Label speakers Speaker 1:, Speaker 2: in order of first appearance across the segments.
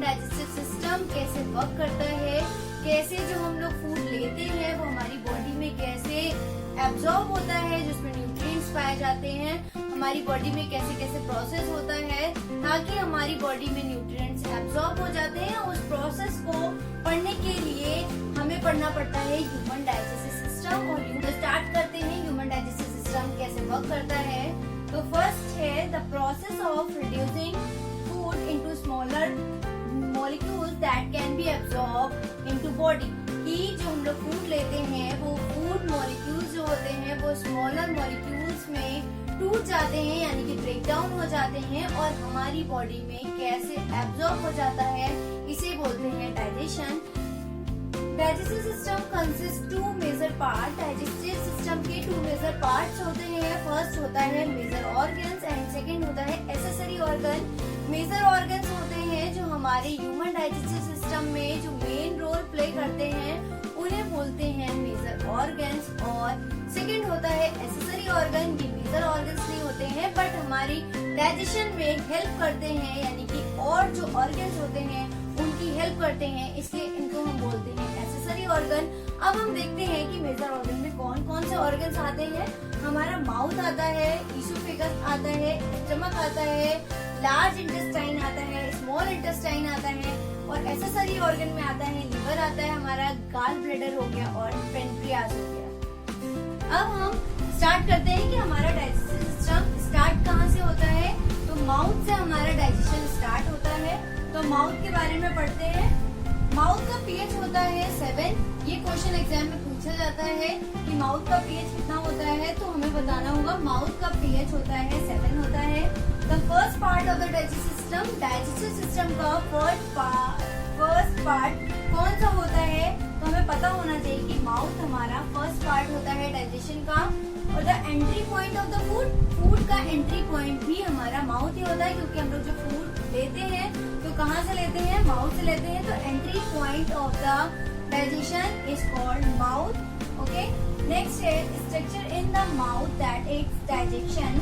Speaker 1: Digestive system कैसे work करता है, कैसे जो हम लोग फूड लेते हैं वो हमारी बॉडी में कैसे एब्जॉर्ब होता है, जिसमें न्यूट्रिएंट्स पाए जाते हैं, हमारी बॉडी में कैसे कैसे प्रोसेस होता है ताकि हमारी बॉडी में न्यूट्रिएंट्स एब्जॉर्ब हो जाते हैं। उस प्रोसेस को पढ़ने के लिए हमें पढ़ना पड़ता है ह्यूमन डाइजेस्टिव सिस्टम। और स्टार्ट करते हैं ह्यूमन डाइजेस्टिव सिस्टम कैसे वर्क करता है। तो फर्स्ट है the process of reducing food into smaller molecules that can be absorb into body. कि जो हम लोग फूड लेते हैं वो फूड मॉलिक्यूल्स जो होते हैं वो स्मॉलर मॉलिक्यूल्स में टूट जाते हैं, यानी कि ब्रेक डाउन हो जाते हैं और हमारी बॉडी में कैसे एब्जॉर्ब हो जाता है, इसे बोलते हैं digestion. Digestive system consist two major part. Digestive system के टू मेजर पार्ट्स होते हैं। फर्स्ट होता है मेजर ऑर्गन्स एंड सेकंड होता है एक्सेसरी ऑर्गन। मेजर ऑर्गन्स होते हैं जो हमारे ह्यूमन डाइजेस्टिव सिस्टम में जो मेन रोल प्ले करते हैं उन्हें बोलते हैं मेजर ऑर्गन्स। और सेकंड होता है एक्सेसरी ऑर्गन। ये मेजर ऑर्गन्स नहीं होते हैं बट हमारी डाइजेशन में हेल्प करते हैं, यानी कि और जो ऑर्गन्स होते हैं उनकी हेल्प करते हैं, इसलिए इनको हम बोलते हैं एक्सेसरी ऑर्गन। अब हम देखते हैं कि मेजर ऑर्गन में कौन कौन से ऑर्गन्स आते हैं। हमारा माउथ आता है, इसोफेगस आता है, स्टमक आता है, लार्ज इंटेस्टाइन आता है, स्मॉल इंटेस्टाइन आता है और एक्सेसरी ऑर्गन में आता है लिवर आता है, हमारा गाल ब्लैडर हो गया और पेनक्रियास हो गया। अब हम स्टार्ट करते हैं कि हमारा डाइजेस्टिव सिस्टम स्टार्ट कहाँ से होता है। तो माउथ से हमारा डाइजेशन स्टार्ट होता है। तो माउथ के बारे में पढ़ते हैं। माउथ का पीएच होता है 7। ये क्वेश्चन एग्जाम में पूछा जाता है कि माउथ का पीएच कितना होता है, तो हमें बताना होगा माउथ का पीएच होता है 7 होता है। The first part of the digestive system. Digestive system का फर्स्ट पार्ट कौन सा होता है, तो हमें पता होना चाहिए कि माउथ हमारा फर्स्ट पार्ट होता है डाइजेशन का। और the entry point of the food का एंट्री पॉइंट भी हमारा माउथ ही होता है, क्योंकि हम लोग जो फूड लेते हैं तो कहाँ से लेते हैं, माउथ से लेते हैं। तो entry point of the digestion is called mouth. Okay, next है structure in the mouth that its digestion.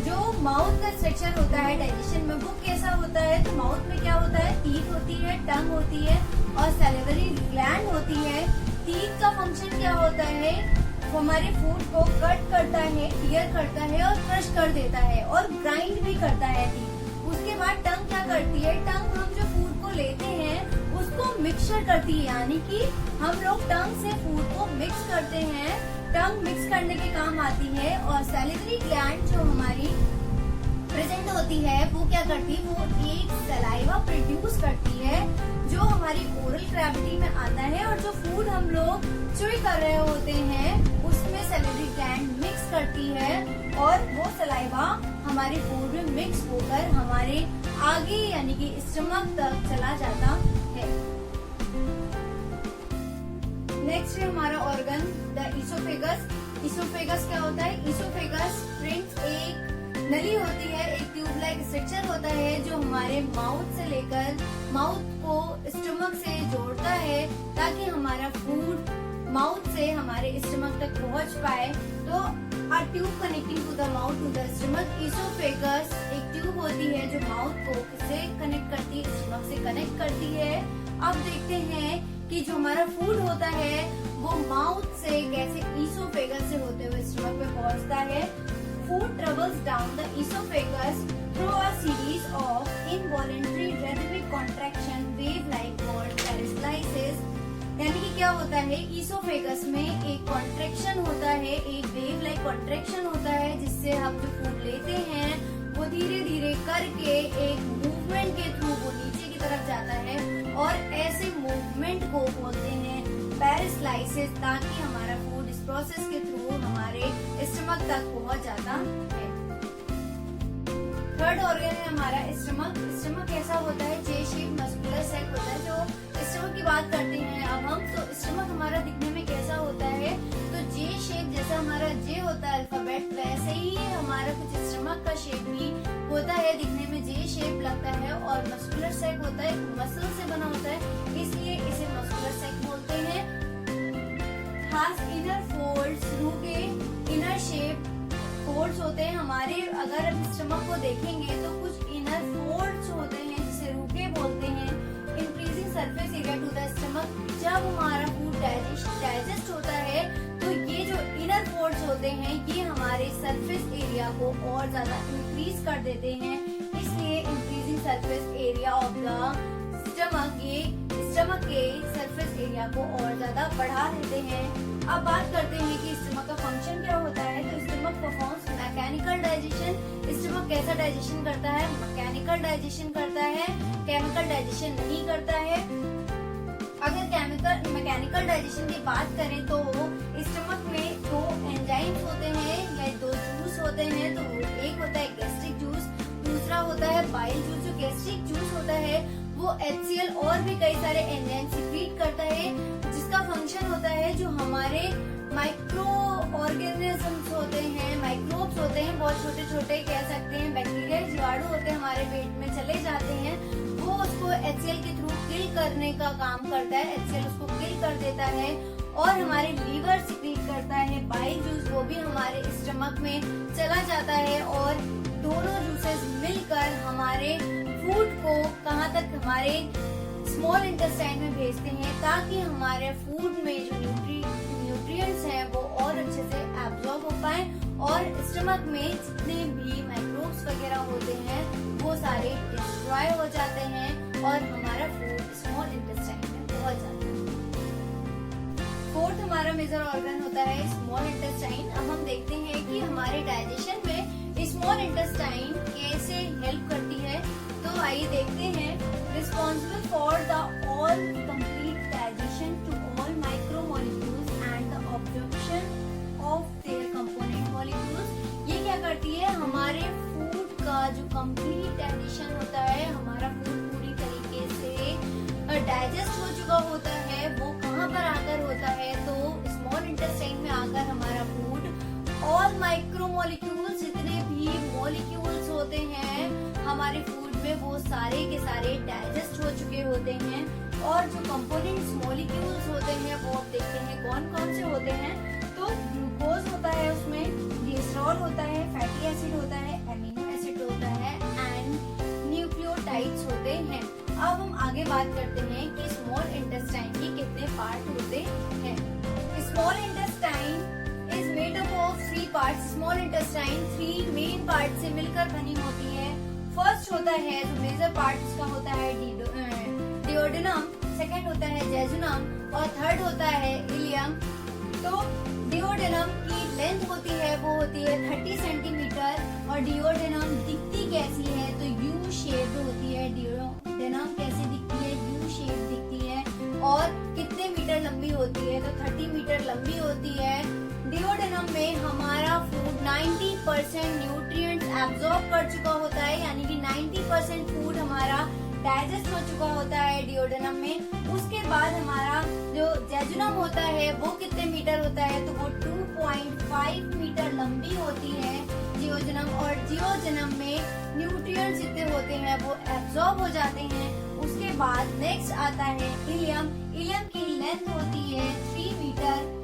Speaker 1: जो माउथ का स्ट्रक्चर होता है डाइजेशन में वो कैसा होता है, तो माउथ में क्या होता है, टीथ होती है, टंग होती है और सैलिवरी ग्लैंड होती है। टीथ का फंक्शन क्या होता है, वो हमारे फूड को कट करता है, टीयर करता है और क्रश कर देता है और ग्राइंड भी करता है टीथ। उसके बाद टंग क्या करती है, टंग हम जो फूड को लेते हैं उसको मिक्सचर करती है, यानी कि हम लोग टंग से फूड को मिक्स करते हैं, टंग मिक्स करने के काम आती है। और सैलिवरी ग्लैंड जो हमारी प्रेजेंट होती है वो क्या करती है, वो एक सलाइवा प्रोड्यूस करती है जो हमारी ओरल कैविटी में आता है और जो फूड हम लोग च्यूइंग कर रहे होते हैं उसमें सैलिवरी ग्लैंड मिक्स करती है और वो सलाइवा हमारे फूड में मिक्स होकर हमारे आगे यानी कि स्टमक तक चला जाता है। नेक्स्ट है हमारा ऑर्गन द इसोफेगस। इसोफेगस क्या होता है, इसोफेगस फ्रेंड्स एक नली होती है, एक ट्यूब लाइक स्ट्रक्चर होता है जो हमारे माउथ से लेकर माउथ को स्टमक से जोड़ता है ताकि हमारा फूड माउथ से हमारे स्टमक तक पहुंच पाए। तो a tube connecting to the mouth to the stomach. Oesophagus एक ट्यूब होती है जो माउथ को किससे कनेक्ट करती है, स्टमक से कनेक्ट करती है। अब देखते हैं कि जो हमारा फूड होता है वो माउथ से कैसे इसोफेगस से होते हुए स्टमक पे पहुंचता है। Food travels down the esophagus through a series of involuntary rhythmic contraction wave-like called peristalsis। यानी कि क्या होता है, इसोफेगस में एक कॉन्ट्रैक्शन होता है, एक वेव लाइक कॉन्ट्रैक्शन होता है जिससे हम जो फूड लेते हैं वो धीरे धीरे करके एक मूवमेंट के थ्रू वो नीचे की तरफ जाता है और ऐसे मूवमेंट को बोलते हैं पेरिस्टालिसिस, ताकि हमारा फूड इस प्रोसेस के थ्रू हमारे स्टमक तक पहुंच जाता है। थर्ड ऑर्गन है हमारा स्टमक। स्टमक कैसा होता है, जे शेप मस्कुलर सैक होता है। जो स्टमक की बात करते हैं अब हम, तो स्टमक हमारा दिखने में कैसा होता है, तो जे शेप जैसा हमारा जे होता है अल्फाबेट, वैसे ही हमारा कुछ स्टमक का शेप भी होता है, दिखने में जे शेप लगता है। और मस्कुलर सैक होता है, मसल से बना होता है, इसलिए इसे मस्कुलर सैक बोलते हैं। खास इनर फोल्ड्स, रू के इनर शेप फोल्ड्स होते हैं हमारे। अगर स्टमक को देखेंगे तो कुछ इनर फोल्ड्स होते हैं जिसे रूके बोलते हैं। सरफेस एरिया को और ज्यादा इंक्रीज कर देते हैं। इसलिए increasing surface area of the stomach, ये स्टमक के सरफेस एरिया को और ज्यादा बढ़ा देते हैं। अब बात करते हैं कि स्टमक का फंक्शन क्या होता है। तो stomach performs mechanical digestion. Stomach कैसा डाइजेशन करता है? मैकेनिकल डाइजेशन करता है, केमिकल डाइजेशन नहीं करता है। अगर मैकेनिकल डाइजेशन की बात करें तो स्टमक में दो एंजाइम्स होते हैं या दो जूस होते हैं। तो एक होता है गैस्ट्रिक जूस, दूसरा होता है बाइल जूस। जो गैस्ट्रिक जूस होता है वो HCl और भी कई सारे एंजाइम सीक्रेट करता है, जिसका फंक्शन होता है जो हमारे माइक्रो ऑर्गेनिजम्स होते हैं, माइक्रोब्स होते हैं, बहुत छोटे छोटे कह सकते हैं, बैक्टीरिया जीवाणु होते हैं, हमारे पेट में चले जाते हैं। वो उसको HCl के थ्रू किल करने का काम करता है। HCl उसको किल कर देता है और हमारे लीवर सीक्रेट करता है बाइल जूस, वो भी हमारे स्टमक में चला जाता है और दोनों जूसेस मिलकर हमारे फूड को कहाँ तक, हमारे स्मॉल इंटेस्टाइन में भेजते हैं, ताकि हमारे फूड में जो न्यूट्रिएंट्स हैं वो और अच्छे से एब्जॉर्ब हो पाए और स्टमक में जितने भी माइक्रोब्स वगैरह होते हैं वो सारे डिस्ट्रॉय हो जाते हैं और हमारा फूड स्मॉल इंटेस्टाइन में पहुंच जाता है। फोर्थ हमारा मेजर ऑर्गन होता है स्मॉल इंटेस्टाइन। अब हम देखते हैं कि हमारे डाइजेशन में स्मॉल इंटेस्टाइन कैसे हेल्प करती है। तो आइए देखते हैं। Responsible for the all complete digestion to all micro molecules and the absorption of their component molecules. ये क्या करती है? हमारे फूड का जो कंप्लीट डाइजेशन होता है, हमारा फूड पूरी तरीके से डाइजेस्ट हो चुका होता है, वो कहाँ पर आकर होता है? तो स्मॉल इंटेस्टाइन में आकर हमारा फूड ऑल माइक्रो मॉलिक्यूल्स, जितने भी मॉलिक्यूल्स होते हैं हमारे फूड में, वो सारे के सारे डाइजेस्ट हो चुके होते हैं। और जो कंपोनेंट्स मॉलिक्यूल्स होते हैं वो देखते हैं कौन कौन से होते हैं। तो ग्लूकोज होता है, उसमें ग्लिसरॉल होता है, फैटी एसिड होता है, एमिनो एसिड होता है एंड न्यूक्लियोटाइड्स होते हैं। अब हम आगे बात करते हैं कि स्मॉल इंटेस्टाइन के कितने पार्ट होते हैं। Small intestine is made up of 3 parts. Small intestine 3 main part से मिलकर बनी होती है। फर्स्ट होता है जो मेजर पार्ट इसका होता है डिओडेनम, सेकंड होता है जेजुनम और थर्ड होता है इलियम। तो डिओडेनम की लेंथ होती है वो होती है 30 सेंटीमीटर और डिओडेनम दिखती कैसी है? तो यू शेप होती है। डिओडेनम कैसी दिखती है? यू शेप दिखती है। और कितने मीटर लंबी होती है? तो 30 मीटर लंबी होती है। डिओडेनम में हमारा फूड 90% न्यूट्रिएंट्स एब्जॉर्ब कर चुका होता है, यानी कि 90% फूड हमारा डाइजेस्ट हो चुका होता है डिओडेनम में। उसके बाद हमारा जो जेजुनम होता है वो कितने मीटर होता है? तो वो 2.5 मीटर लंबी होती है जियोजेनम। और जियोजेनम में न्यूट्रिएंट्स जितने होते हैं वो एब्जॉर्ब हो जाते हैं। उसके बाद नेक्स्ट आता है इलियम। इलियम की लेंथ होती है 3 मीटर।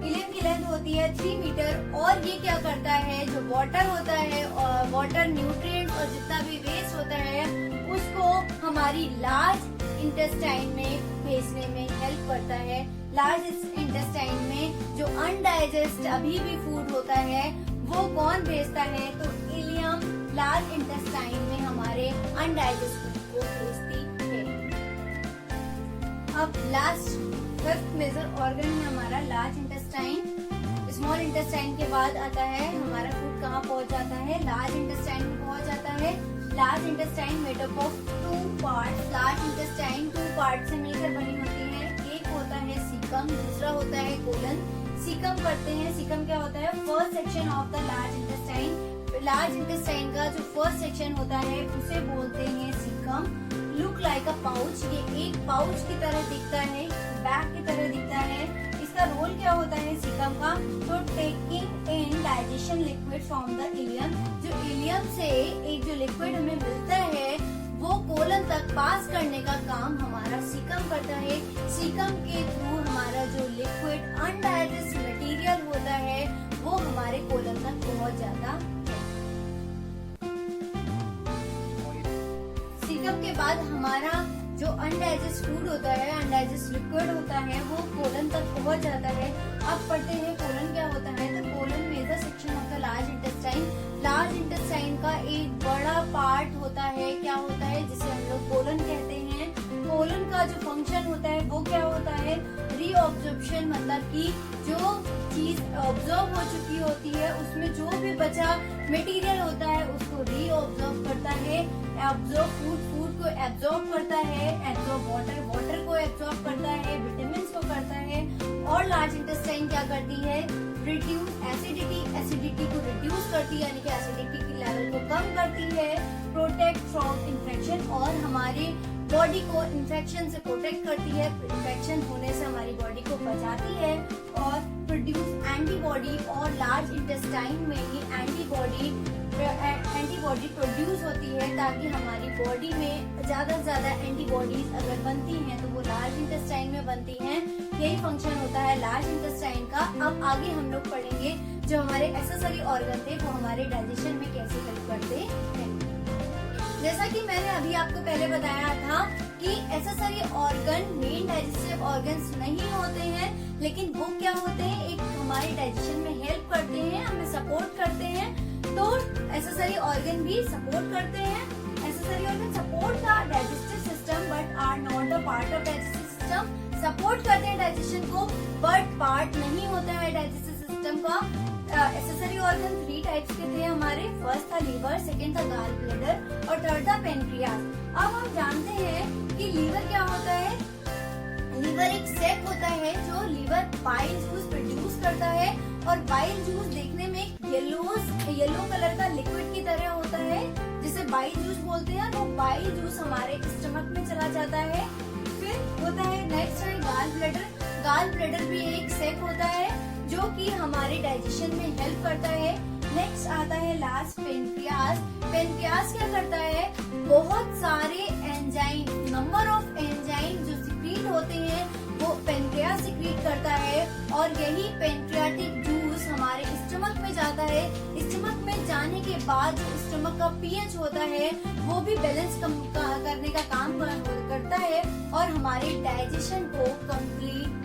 Speaker 1: इलियम की लेंथ होती है 3 मीटर और ये क्या करता है? जो वाटर होता है और वाटर न्यूट्रिएंट्स और जितना भी वेस्ट होता है उसको हमारी लार्ज इंटेस्टाइन में भेजने में हेल्प करता है। लार्ज इंटेस्टाइन में जो अनडाइजेस्ट अभी भी फूड होता है वो कौन भेजता है? तो इलियम लार्ज इंटेस्टाइन में हमारे अनडाइजेस्ट फूड को भेजती है। अब लास्ट 5th मेजर ऑर्गन है हमारा लार्ज इंटेस्टाइन। स्मॉल इंटेस्टाइन के बाद आता है हमारा फूड कहाँ पहुँच जाता है? लार्ज इंटेस्टाइन में पहुँच जाता है। Large intestine made up of 2 parts. Large intestine 2 part से मिलकर बनी होती है। एक होता है सीकम, दूसरा होता है कोलन। सीकम पढ़ते हैं। सीकम क्या होता है? First section of the large intestine. Large intestine का जो फर्स्ट सेक्शन होता है उसे बोलते हैं सीकम। लुक लाइक अ पाउच, ये एक पाउच की तरह दिखता है, बैग की तरह दिखता है। इसका रोल क्या होता है सीकम का? तो taking in digestion liquid from the ilium. जो इलियम से एक जो लिक्विड हमें मिलता है वो कोलन तक पास करने का काम हमारा सीकम करता है। सीकम के थ्रू हमारा जो लिक्विड अनडाइजेस्ट मटेरियल होता है वो हमारे कोलन तक पहुंच जाता है। सीकम के बाद हमारा जो अनडाइजेस्ट फूड होता है, अनडाइजेस्ट लिक्विड होता है, वो कोलन तक पहुंच जाता है। अब पढ़ते हैं कोलन क्या होता है। तो colon major section of the large intestine. Large intestine का एक बड़ा पार्ट होता है, क्या होता है, जिसे हम लोग कोलन कहते हैं। कोलन का जो फंक्शन होता है वो क्या होता है, रीऑब्जॉर्प्शन, मतलब कि जो चीज ऑब्जॉर्व हो चुकी होती है उसमें जो भी बचा मटेरियल होता है उसको रीऑब्जॉर्ब करता है। एब्जॉर्ब फूड को एब्जॉर्ब करता है, एब्जॉर्ब वाटर को एब्जॉर्ब करता है, विटामिन को करता है। और लार्ज इंटेस्टाइन क्या करती है, रिड्यूस एसिडिटी को रिड्यूस करती है, यानी कि एसिडिटी की लेवल को कम करती है। प्रोटेक्ट फ्रॉम इन्फेक्शन, और हमारे बॉडी को इन्फेक्शन से प्रोटेक्ट करती है, इन्फेक्शन होने से हमारी बॉडी को बचाती है। और प्रोड्यूस एंटीबॉडी, और लार्ज इंटेस्टाइन में ही एंटीबॉडी प्रोड्यूस होती है, ताकि हमारी बॉडी में ज्यादा से ज्यादा एंटीबॉडीज अगर बनती हैं तो वो लार्ज इंटेस्टाइन में बनती हैं। यही फंक्शन होता है लार्ज इंटेस्टाइन का। अब आगे हम लोग पढ़ेंगे जो हमारे एक्सेसरी ऑर्गन थे वो हमारे डाइजेशन में कैसे हेल्प करते हैं। जैसा कि मैंने अभी आपको पहले बताया था कि accessory organ main digestive organs नहीं होते हैं, लेकिन वो क्या होते हैं, एक हमारे डाइजेशन में हेल्प करते हैं, हमें सपोर्ट करते हैं। तो एक्सेसरी ऑर्गन भी सपोर्ट करते हैं। Accessory organ support the digestive system but are not the part of digestive system. Support करते हैं डाइजेशन को बट पार्ट नहीं होता है डाइजेस्टिव सिस्टम का। एक्सेसरी ऑर्गन 3 टाइप्स के थे हमारे। फर्स्ट था लीवर, सेकंड था गॉल ब्लैडर और थर्ड था पेनक्रियास। अब हम जानते हैं कि लीवर क्या होता है। लीवर एक सैक होता है जो लीवर बाइल जूस प्रोड्यूस करता है, और बाइल जूस देखने में येलो कलर का लिक्विड की तरह होता है, जिसे बाइल जूस बोलते हैं। वो बाइल जूस हमारे स्टमक में चला जाता है। फिर होता है नेक्स्ट है गॉल ब्लैडर। गॉल ब्लैडर भी एक सैक होता है जो कि हमारे डाइजेशन में हेल्प करता है। नेक्स्ट आता है लास्ट पेनक्रियास। पेनक्रियास क्या करता है, बहुत सारे एंजाइम, नंबर ऑफ एंजाइम जो सिक्रीट होते हैं वो पेनक्रियास सिक्रीट करता है, और यही पेनक्रियाटिक जूस हमारे स्टमक में जाता है। स्टमक में जाने के बाद जो स्टमक का पीएच होता है वो भी बैलेंस करने का काम करता है और हमारे डाइजेशन को कंप्लीट